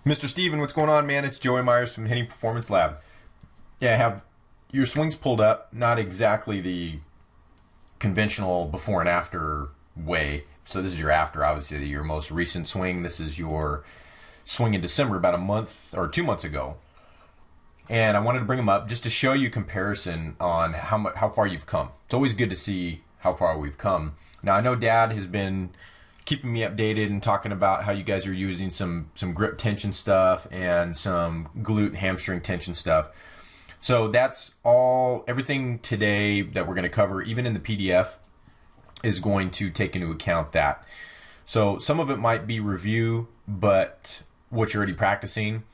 Mr. Steven, what's going on, man? It's Joey Myers from Hitting Performance Lab. Yeah, I have your swings pulled up, not exactly the conventional before and after way. So this is your after, obviously, your most recent swing. This is your swing in December, about a month or 2 months ago. And I wanted to bring them up just to show you comparison on how far you've come. It's always good to see how far we've come. Now, I know Dad has been keeping me updated and talking about how you guys are using some grip tension stuff and some glute hamstring tension stuff. So that's everything today that we're going to cover, even in the PDF, is going to take into account that. So some of it might be review, but what you're already practicing,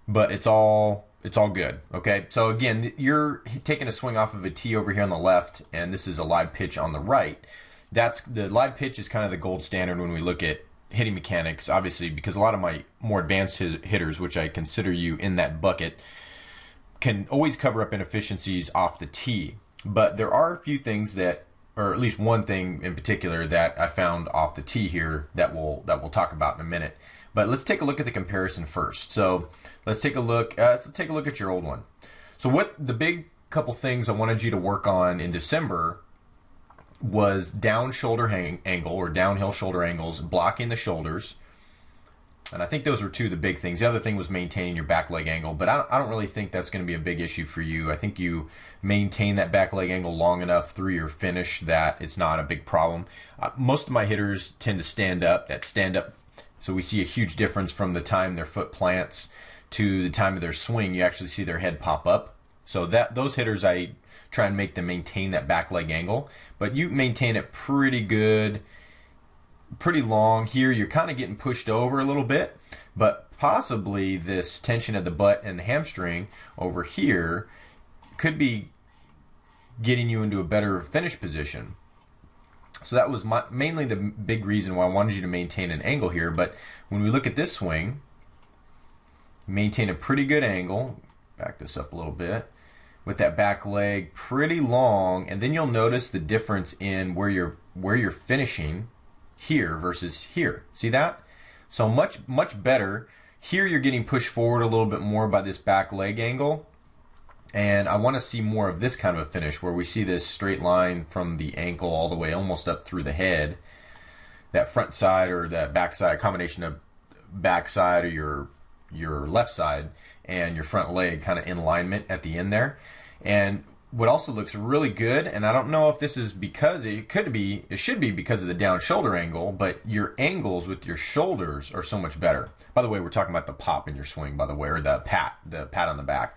but it's all good. Okay. So again, you're taking a swing off of a tee over here on the left, and this is a live pitch on the right. That's the live pitch is kind of the gold standard when we look at hitting mechanics, obviously, because a lot of my more advanced hitters, which I consider you in that bucket, can always cover up inefficiencies off the tee. But there are a few things that, or at least one thing in particular that I found off the tee here that we'll talk about in a minute. But let's take a look at the comparison first. So let's take a look at your old one. So what the big couple things I wanted you to work on in December was down shoulder angle or downhill shoulder angles, blocking the shoulders. And I think those were two of the big things. The other thing was maintaining your back leg angle, but I don't really think that's going to be a big issue for you. I think you maintain that back leg angle long enough through your finish that it's not a big problem. Most of my hitters tend to stand up. So we see a huge difference from the time their foot plants to the time of their swing. You actually see their head pop up. So those hitters, I try and make them maintain that back leg angle, but you maintain it pretty good, pretty long. Here you're kind of getting pushed over a little bit, but possibly this tension of the butt and the hamstring over here could be getting you into a better finish position. So that was mainly the big reason why I wanted you to maintain an angle here. But when we look at this swing, maintain a pretty good angle. Back this up a little bit with that back leg pretty long, and then you'll notice the difference in where you're finishing here versus here. See that? So much better. Here you're getting pushed forward a little bit more by this back leg angle, and I want to see more of this kind of a finish where we see this straight line from the ankle all the way almost up through the head. That front side or that back side, combination of back side or your left side and your front leg kind of in alignment at the end there. And what also looks really good, and I don't know if this is because it should be because of the down shoulder angle, but your angles with your shoulders are so much better. By the way, we're talking about the pop in your swing, by the way, or the pat on the back.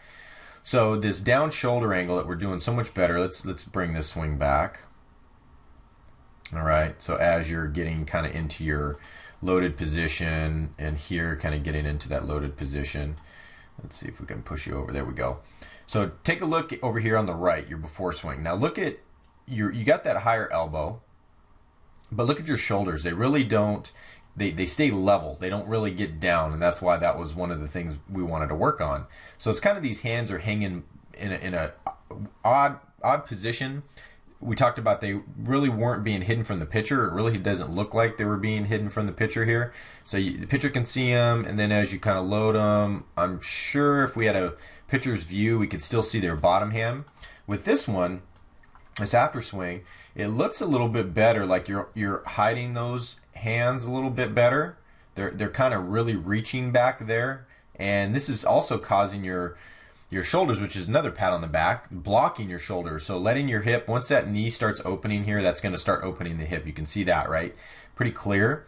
So this down shoulder angle that we're doing so much better. Let's bring this swing back. All right. So as you're getting kind of into your loaded position, and here kind of getting into that loaded position. Let's see if we can push you over. There we go. So take a look over here on the right, your before swing. Now look at you got that higher elbow, but look at your shoulders. They really don't, they stay level. They don't really get down, and that's why that was one of the things we wanted to work on. So it's kind of these hands are hanging in a odd position. We talked about they really weren't being hidden from the pitcher. It really doesn't look like they were being hidden from the pitcher here. So the pitcher can see them, and then as you kind of load them, I'm sure if we had a pitcher's view, we could still see their bottom hand. With this one, this after swing, it looks a little bit better, like you're hiding those hands a little bit better. They're kind of really reaching back there, and this is also causing your shoulders, which is another pat on the back, blocking your shoulders. So letting your hip, once that knee starts opening here, that's going to start opening the hip. You can see that, right? Pretty clear.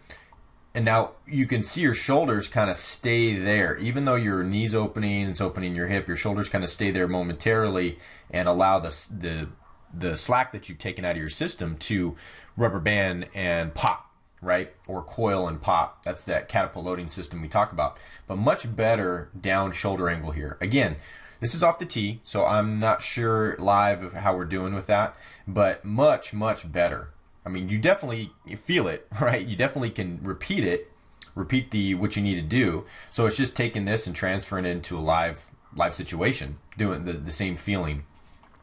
And now you can see your shoulders kind of stay there. Even though your knee's opening, it's opening your hip, your shoulders kind of stay there momentarily and allow the slack that you've taken out of your system to rubber band and pop, right? Or coil and pop. That's that catapult loading system we talk about. But much better down shoulder angle here. Again, this is off the tee, so I'm not sure live of how we're doing with that, but much better. I mean, you definitely feel it, right? You definitely can repeat what you need to do. So it's just taking this and transferring it into a live situation, doing the same feeling.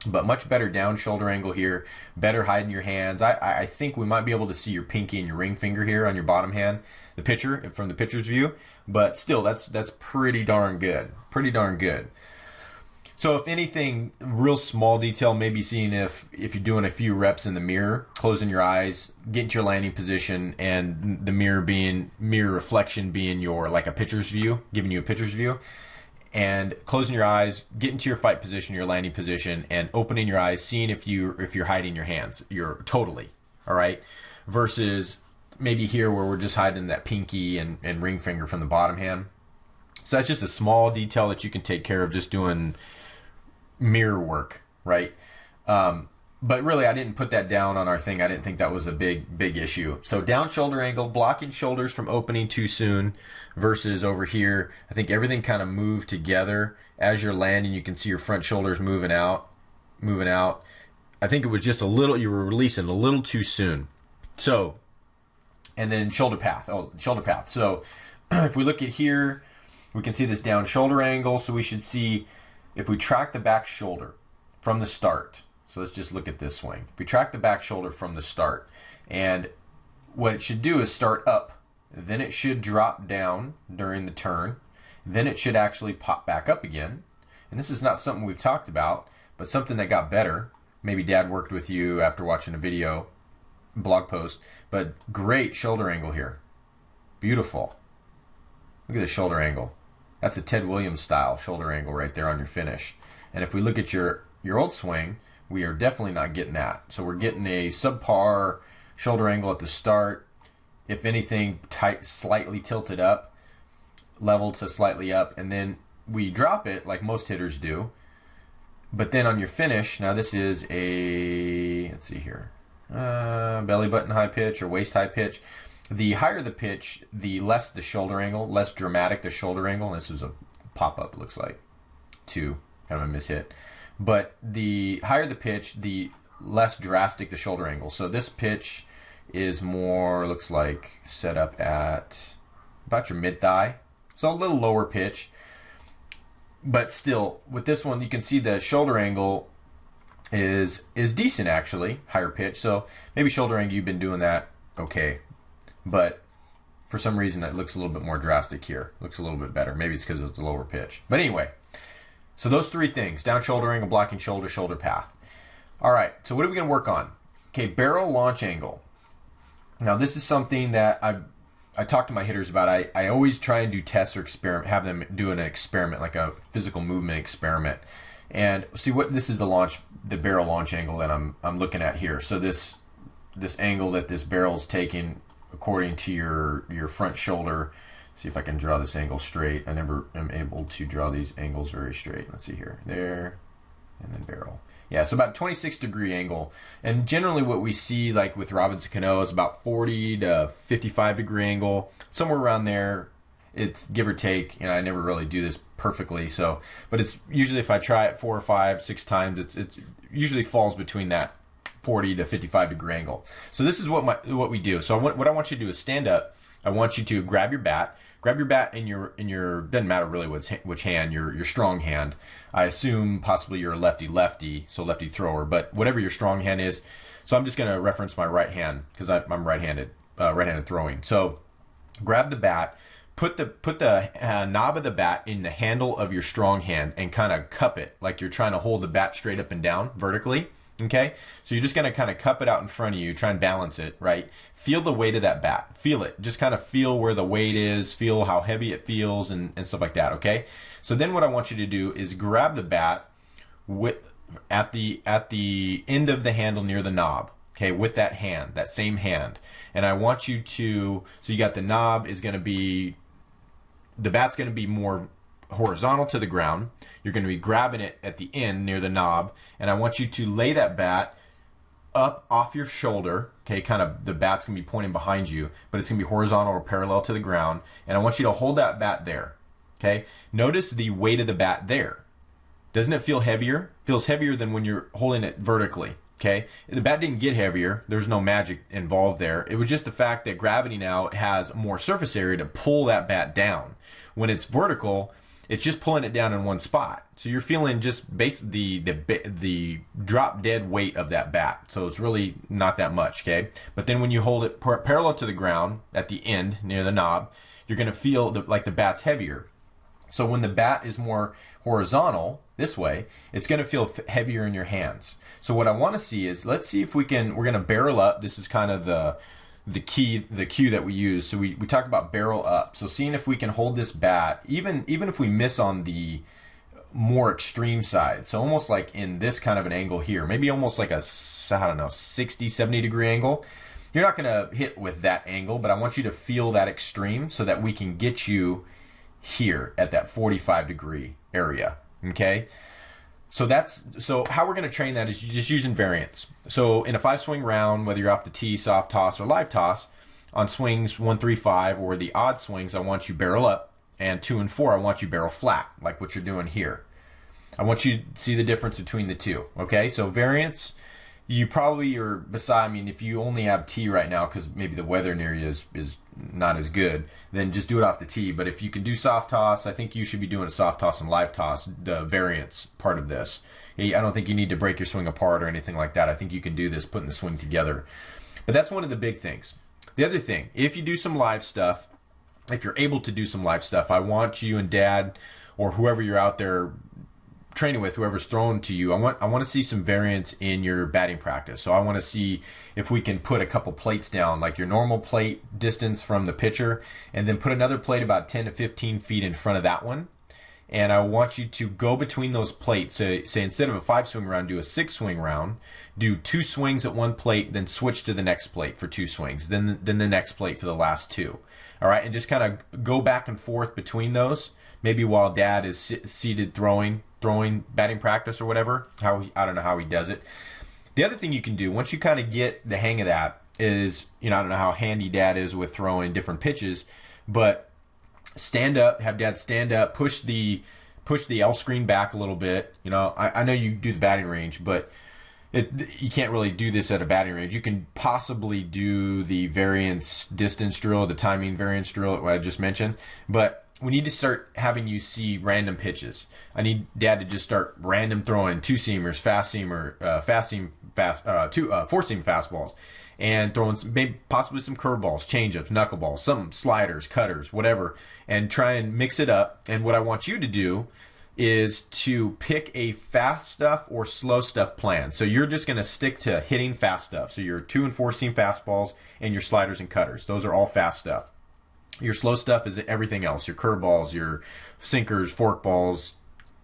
but much better down shoulder angle here, better hiding your hands. I think we might be able to see your pinky and your ring finger here on your bottom hand, the pitcher, from the pitcher's view, but still, that's pretty darn good. Pretty darn good. So if anything, real small detail, maybe seeing if you're doing a few reps in the mirror, closing your eyes, get into your landing position, and the mirror reflection being your, like a pitcher's view, giving you a pitcher's view, and closing your eyes, get into your fight position, your landing position, and opening your eyes, seeing if you're hiding your hands, you're totally, all right, versus maybe here where we're just hiding that pinky and ring finger from the bottom hand. So that's just a small detail that you can take care of just doing mirror work, right? But really, I didn't put that down on our thing. I didn't think that was a big issue. So down shoulder angle, blocking shoulders from opening too soon, versus over here, I think everything kind of moved together. As you're landing, you can see your front shoulders moving out. I think it was just a little, you were releasing a little too soon. So, and then shoulder path. So if we look at here, we can see this down shoulder angle. So we should see, if we track the back shoulder from the start, so let's just look at this swing. If we track the back shoulder from the start, and what it should do is start up, then it should drop down during the turn, then it should actually pop back up again. And this is not something we've talked about, but something that got better. Maybe Dad worked with you after watching a video, blog post, but great shoulder angle here. Beautiful. Look at the shoulder angle. That's a Ted Williams style shoulder angle right there on your finish. And if we look at your old swing, we are definitely not getting that. So we're getting a subpar shoulder angle at the start. If anything, tight, slightly tilted up, level to slightly up, and then we drop it like most hitters do. But then on your finish, now this is a, let's see here, belly button high pitch or waist high pitch. The higher the pitch, the less the shoulder angle, less dramatic the shoulder angle. And this is a pop-up, it looks like, 2, kind of a mishit. But the higher the pitch, the less drastic the shoulder angle. So this pitch is more, looks like, set up at about your mid-thigh. So a little lower pitch. But still, with this one, you can see the shoulder angle is decent, actually, higher pitch. So maybe shoulder angle, you've been doing that okay. But for some reason, it looks a little bit more drastic here. Looks a little bit better. Maybe it's because it's a lower pitch. But anyway, so those 3 things: down shoulder angle, blocking shoulder, shoulder path. All right, so what are we going to work on? Okay, barrel launch angle. Now, this is something that I talk to my hitters about. I always try and do tests or have them do an experiment, like a physical movement experiment. And see what this is, the barrel launch angle that I'm looking at here. So this angle that this barrel is taking according to your front shoulder. See if I can draw this angle straight. I never am able to draw these angles very straight. Let's see here. There, and then barrel. Yeah, so about 26-degree angle. And generally what we see, like with Robinson Cano, is about 40 to 55-degree angle. Somewhere around there. It's give or take. I never really do this perfectly. So, but it's usually, if I try it 4 or 5, 6 times, it usually falls between that 40 to 55-degree angle. So this is what we do. So what I want you to do is stand up. I want you to grab your bat. Grab your bat in your doesn't matter really which hand, your strong hand. I assume possibly you're a lefty, so lefty thrower, but whatever your strong hand is. So I'm just going to reference my right hand because I'm right-handed throwing. So grab the bat, put the knob of the bat in the handle of your strong hand and kind of cup it like you're trying to hold the bat straight up and down vertically. Okay, so you're just going to kind of cup it out in front of you, try and balance it, right? Feel the weight of that bat. Feel it. Just kind of feel where the weight is, feel how heavy it feels and stuff like that, okay? So then what I want you to do is grab the bat at the end of the handle near the knob, okay, with that hand, that same hand. And I want you to, so you got the knob is going to be, the bat's going to be more horizontal to the ground. You're going to be grabbing it at the end near the knob, and I want you to lay that bat up off your shoulder. Okay, kind of the bat's going to be pointing behind you, but it's going to be horizontal or parallel to the ground, and I want you to hold that bat there. Okay, notice the weight of the bat there. Doesn't it feel heavier? Feels heavier than when you're holding it vertically. Okay, the bat didn't get heavier. There's no magic involved there. It was just the fact that gravity now has more surface area to pull that bat down. When it's vertical, it's just pulling it down in one spot. So you're feeling just basically the drop dead weight of that bat. So it's really not that much, okay? But then when you hold it parallel to the ground at the end near the knob, you're going to feel like the bat's heavier. So when the bat is more horizontal this way, it's going to feel heavier in your hands. So what I want to see is, let's see if we're going to barrel up. This is kind of the cue that we use. So we talk about barrel up. So seeing if we can hold this bat, even if we miss on the more extreme side. So almost like in this kind of an angle here, maybe almost like a, I don't know, 60, 70 degree angle. You're not going to hit with that angle, but I want you to feel that extreme so that we can get you here at that 45 degree area. Okay. So how we're going to train that is just using variance. So in a 5-swing round, whether you're off the tee, soft toss, or live toss, on swings 1, 3, 5, or the odd swings, I want you barrel up, and 2 and 4, I want you barrel flat, like what you're doing here. I want you to see the difference between the two. Okay. So variance, you probably are beside, I mean, if you only have tee right now because maybe the weather near you is not as good, then just do it off the tee. But if you can do soft toss, I think you should be doing a soft toss and live toss, the variance part of this. I don't think you need to break your swing apart or anything like that. I think you can do this putting the swing together. But that's one of the big things. The other thing, if you do some live stuff, if you're able to do some live stuff, I want you and Dad or whoever you're out there training with, whoever's thrown to you, I want to see some variance in your batting practice. So I want to see if we can put a couple plates down, like your normal plate distance from the pitcher, and then put another plate about 10 to 15 feet in front of that one. And I want you to go between those plates. So say instead of a 5-swing round, do a 6-swing round, do 2 swings at one plate, then switch to the next plate for 2 swings, then the next plate for the last 2. All right, and just kind of go back and forth between those, maybe while Dad is seated throwing batting practice or whatever. I don't know how he does it. The other thing you can do once you kind of get the hang of that is, I don't know how handy Dad is with throwing different pitches, but stand up, have Dad stand up, push the L screen back a little bit. I know you do the batting range, but you can't really do this at a batting range. You can possibly do the variance distance drill, the timing variance drill, what I just mentioned, but we need to start having you see random pitches. I need Dad to just start random throwing 2-seamers, four-seam fastballs, and throwing possibly some curveballs, changeups, knuckleballs, some sliders, cutters, whatever, and try and mix it up. And what I want you to do is to pick a fast stuff or slow stuff plan. So you're just going to stick to hitting fast stuff. So your 2- and 4-seam fastballs and your sliders and cutters. Those are all fast stuff. Your slow stuff is everything else. Your curveballs, your sinkers, forkballs,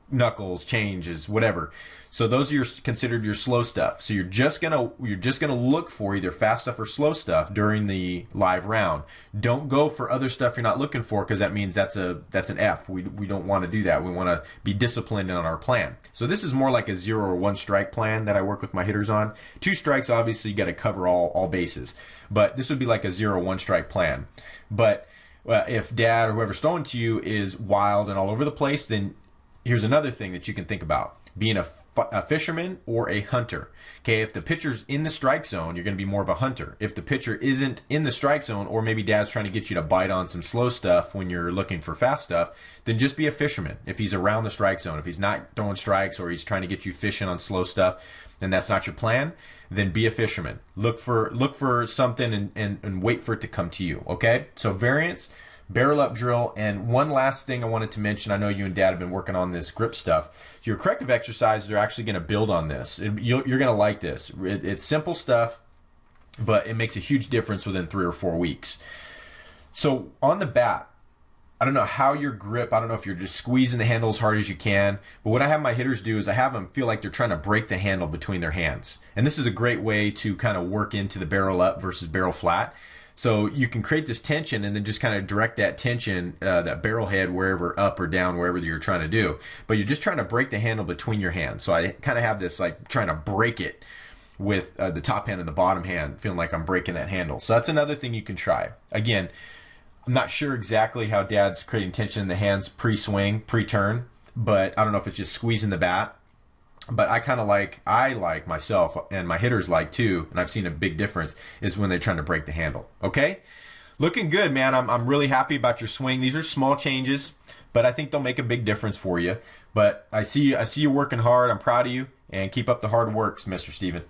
knuckles, changes, whatever. So those are considered your slow stuff. So you're just gonna look for either fast stuff or slow stuff during the live round. Don't go for other stuff you're not looking for, because that means that's an F. We don't want to do that. We want to be disciplined on our plan. So this is more like a 0 or 1 strike plan that I work with my hitters on. 2 strikes, obviously, you got to cover all bases. But this would be like a 0 or 1 strike plan. But if Dad or whoever's throwing to you is wild and all over the place, then here's another thing that you can think about. Being a fisherman or a hunter. Okay, if the pitcher's in the strike zone, you're going to be more of a hunter. If the pitcher isn't in the strike zone, or maybe Dad's trying to get you to bite on some slow stuff when you're looking for fast stuff, then just be a fisherman. If he's around the strike zone, if he's not throwing strikes or he's trying to get you fishing on slow stuff, and that's not your plan, then be a fisherman. Look for something and wait for it to come to you. Okay, so variance, barrel up drill, and one last thing I wanted to mention. I know you and Dad have been working on this grip stuff. So your corrective exercises are actually going to build on this. You're going to like this. It's simple stuff, but it makes a huge difference within 3 or 4 weeks. So on the bat, I don't know how your grip, I don't know if you're just squeezing the handle as hard as you can, but what I have my hitters do is I have them feel like they're trying to break the handle between their hands. And this is a great way to kind of work into the barrel up versus barrel flat. So you can create this tension and then just kind of direct that tension, that barrel head, wherever, up or down, wherever you're trying to do. But you're just trying to break the handle between your hands. So I kind of have this like trying to break it with the top hand and the bottom hand, feeling like I'm breaking that handle. So that's another thing you can try. Again, I'm not sure exactly how Dad's creating tension in the hands pre-swing, pre-turn, but I don't know if it's just squeezing the bat But I like myself, and my hitters like too, and I've seen a big difference is when they're trying to break the handle. Okay, looking good, man. I'm really happy about your swing. These are small changes, but I think they'll make a big difference for you. But I see you working hard. I'm proud of you, and keep up the hard work, Mr. Steven.